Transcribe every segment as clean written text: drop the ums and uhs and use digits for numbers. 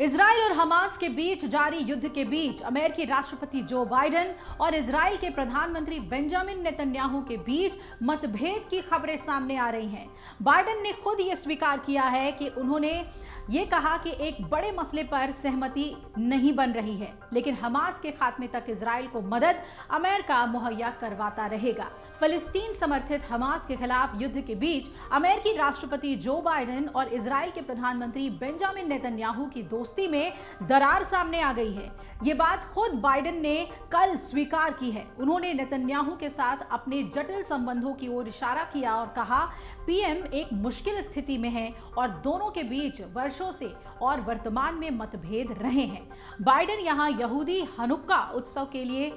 Israel और Hamas के बीच जारी युद्ध के बीच अमेरिकी राष्ट्रपति जो बाइडेन और इजराइल के प्रधानमंत्री बेंजामिन नेतन्याहू के बीच मतभेद की खबरें सामने आ रही हैं। बाइडेन ने खुद ये स्वीकार किया है कि उन्होंने ये कहा कि एक बड़े मसले पर सहमति नहीं बन रही है, लेकिन हमास के खात्मे तक इजराइल को मदद अमेरिका मुहैया करवाता रहेगा। फिलिस्तीन समर्थित हमास के खिलाफ युद्ध के बीच अमेरिकी राष्ट्रपति जो बाइडेन और इजराइल के प्रधानमंत्री बेंजामिन नेतन्याहू की दोस्ती में दरार सामने आ गई है। ये बात खुद बाइडेन ने कल स्वीकार की है। उन्होंने नेतन्याहू के साथ अपने जटिल संबंधों की ओर इशारा किया और कहा, पीएम एक मुश्किल स्थिति में है और दोनों के बीच वर्षों से और वर्तमान में मतभेद रहे हैं। बाइडेन यहां यहूदी हनुक्का उत्सव के लिए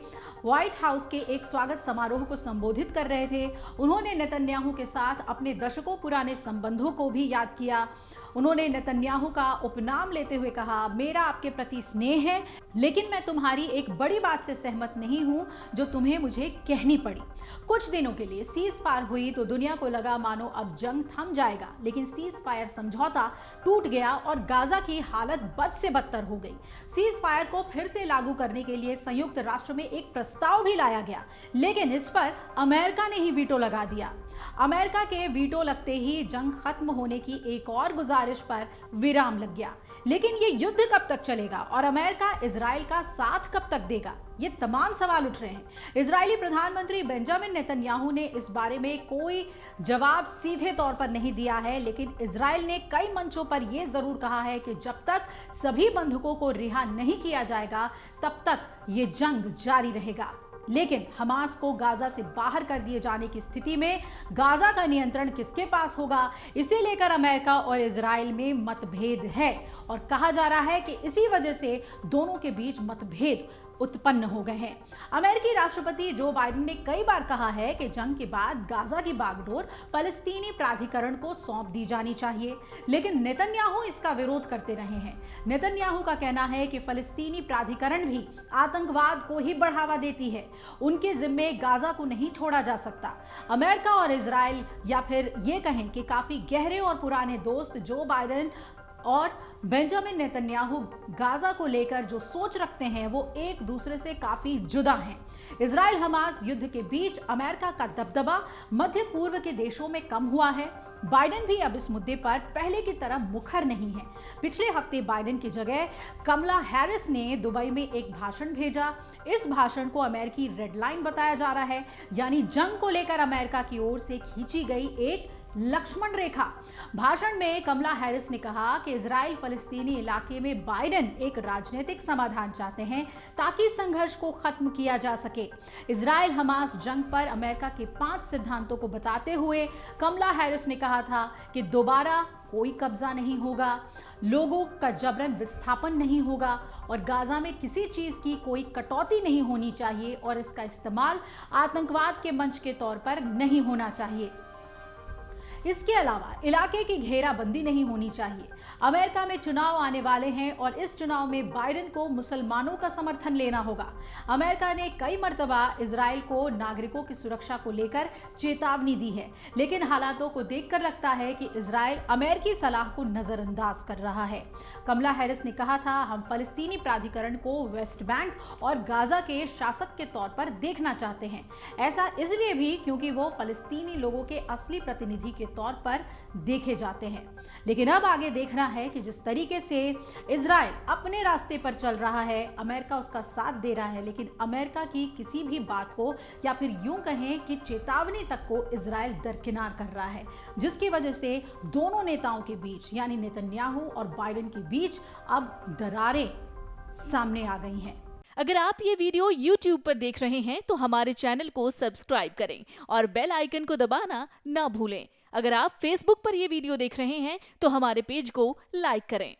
व्हाइट हाउस के एक स्वागत समारोह को संबोधित कर रहे थे। उन्होंने नेतन्याहू के साथ अपने दशकों पुराने संबंधों को भी याद किया। उन्होंने नेतन्याहू का उपनाम लेते हुए कहा, मेरा आपके प्रति स्नेह है, लेकिन मैं तुम्हारी एक बड़ी बात से सहमत नहीं हूं जो तुम्हें मुझे कहनी पड़ी। कुछ दिनों के लिए सीज फायर हुई तो दुनिया को लगा मानो अब जंग थम जाएगा, लेकिन सीज फायर समझौता टूट गया और गाजा की हालत बद से बदतर हो गई। सीज फायर को फिर से लागू करने के लिए संयुक्त राष्ट्र में एक प्रस्ताव भी लाया गया, लेकिन इस पर अमेरिका ने ही वीटो लगा दिया। अमेरिका के वीटो लगते ही जंग खत्म होने की एक और गुजारिश पर विराम लग गया। लेकिन ये युद्ध कब तक चलेगा और अमेरिका इजराइल का साथ कब तक देगा, ये तमाम सवाल उठ रहे हैं। इजरायली प्रधानमंत्री बेंजामिन नेतन्याहू ने इस बारे में कोई जवाब सीधे तौर पर नहीं दिया है, लेकिन इजराइल ने कई मंचों पर यह जरूर कहा है कि जब तक सभी बंधकों को रिहा नहीं किया जाएगा तब तक ये जंग जारी रहेगा। लेकिन हमास को गाजा से बाहर कर दिए जाने की स्थिति में गाजा का नियंत्रण किसके पास होगा, इसे लेकर अमेरिका और इजराइल में मतभेद है और कहा जा रहा है कि इसी वजह से दोनों के बीच मतभेद उत्पन्न हो गए हैं। अमेरिकी राष्ट्रपति जो बाइडेन ने कई बार कहा है कि जंग के बाद गाजा की बागडोर फलस्तीनी प्राधिकरण को सौंप दी जानी चाहिए, लेकिन नेतन्याहू इसका विरोध करते रहे हैं। नेतन्याहू का कहना है कि फलस्तीनी प्राधिकरण भी आतंकवाद को ही बढ़ावा देती है, उनके जिम्मे गाजा को नहीं छोड़ा जा सकता। अमेरिका और इजराइल, या फिर ये कहें कि काफी गहरे और पुराने दोस्त जो बाइडेन और बेंजामिन नेतन्याहू गाजा को लेकर जो सोच रखते हैं वो एक दूसरे से काफी जुदा हैं। इजराइल हमास युद्ध के बीच अमेरिका का दबदबा मध्य पूर्व के देशों में कम हुआ है। बाइडेन भी अब इस मुद्दे पर पहले की तरह मुखर नहीं है। पिछले हफ्ते बाइडेन की जगह कमला हैरिस ने दुबई में एक भाषण भेजा। इस भाषण को अमेरिकी रेड लाइन बताया जा रहा है, यानी जंग को लेकर अमेरिका की ओर से खींची गई एक लक्ष्मण रेखा। भाषण में कमला हैरिस ने कहा कि इजराइल फलस्तीनी इलाके में बाइडेन एक राजनीतिक समाधान चाहते हैं ताकि संघर्ष को खत्म किया जा सके। इजराइल हमास जंग पर अमेरिका के 5 सिद्धांतों को बताते हुए कमला हैरिस ने कहा था कि दोबारा कोई कब्जा नहीं होगा, लोगों का जबरन विस्थापन नहीं होगा और गाजा में किसी चीज की कोई कटौती नहीं होनी चाहिए और इसका इस्तेमाल आतंकवाद के मंच के तौर पर नहीं होना चाहिए। इसके अलावा इलाके की घेराबंदी नहीं होनी चाहिए। अमेरिका में चुनाव आने वाले हैं और इस चुनाव में बाइडेन को मुसलमानों का समर्थन लेना होगा। अमेरिका ने कई मर्तबा इजराइल को नागरिकों की सुरक्षा को लेकर चेतावनी दी है, लेकिन हालातों को देखकर लगता है कि इजराइल अमेरिकी सलाह को नजरअंदाज कर रहा है। कमला हैरिस ने कहा था, हम फलस्तीनी प्राधिकरण को वेस्ट बैंक और गाजा के शासक के तौर पर देखना चाहते हैं। ऐसा इसलिए भी क्योंकि वो फलस्तीनी लोगों के असली प्रतिनिधि के तौर पर देखे जाते हैं। लेकिन अब आगे देखना है कि जिस तरीके से इजराइल अपने रास्ते पर चल रहा है, अमेरिका उसका साथ दे रहा है, लेकिन अमेरिका की किसी भी बात को, या फिर यूं कहें कि चेतावनी तक को इजराइल दरकिनार कर रहा है, जिसकी वजह से दोनों नेताओं के बीच यानी नेतन्याहू और बाइडेन के बीच अब दरारें सामने आ गई हैं। अगर आप ये वीडियो YouTube पर देख रहे हैं तो हमारे चैनल को सब्सक्राइब करें और बेल आइकन को दबाना ना भूलें। अगर आप Facebook पर ये वीडियो देख रहे हैं तो हमारे पेज को लाइक करें।